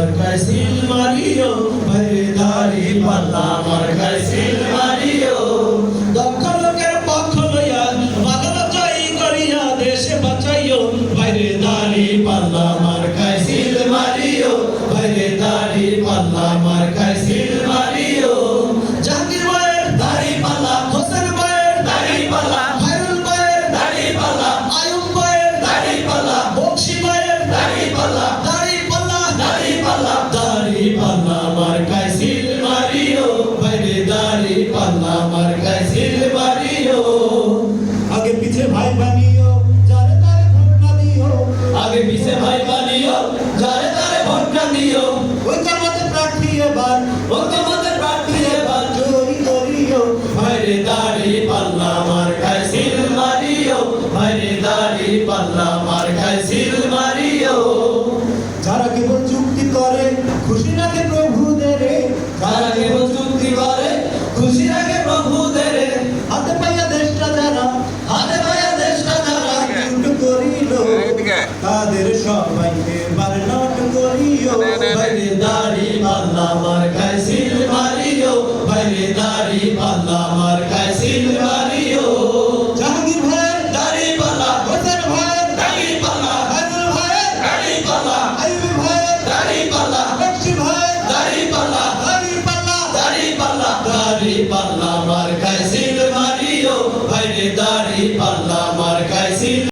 মার্কায় seal Mario, ভাইরে দাড়ি পাল্লা মার্কায় সিল মারিও। দক্ষ লোকের পক্ষ লইয়া বাদল জয়ী করিয়া দেশে বাঁচাইও, ভাইরে দাড়ি পাল্লা মার্কায় সিল মারিও, ভাইরে দাড়ি পাল্লা মার্কায় সিল মারিও। জাহাঙ্গীর ভাইয়ের দাড়ি পাল্লা, হোসেন ভাইয়ের দাড়ি পাল্লা, খায়রুল ভাইয়ের দাড়ি পাল্লা, আয়ুব ভাইয়ের দাড়ি পাল্লা, বকশী ভাইয়ের দাড়ি পাল্লা, দাড়ি পাল্লা, দাড়ি পাল্লা, দাড়ি পাল্লা মার্কায় সিল মারিও, ভাইরে দাড়ি পাল্লা মার্কায় সিল মারিও। আগে পিছে ভাই বানিও, যারে তারে ভোট না দিও। আগে পিছে ভাই বানিও, যারে তারে ভোট না দিও। ঐক্যমতে প্রার্থী এবার, ঐক্যমতে প্রার্থী এবার জয়ী করিও। ভাইরে দাড়ি পাল্লা মার্কায় সিল মারিও, ভাইরে দাড়ি পাল্লা মার্কায় সিল মারিও। যারা কেবল চুক্তি করে খুশি রাখে প্রভুদের, যারা কেবল চুক্তি করে খুশি রাখে প্রভুদের, হাতে পাইয়া দেশটা যারা হাতে পায়া দেশটা যারা লুট করিল, তাদের সবাইকে এবার নট করিও। ভাইরে দাড়ি পাল্লা মার্কায় সিল মারিও, ভাইরে দাড়ি পাল্লা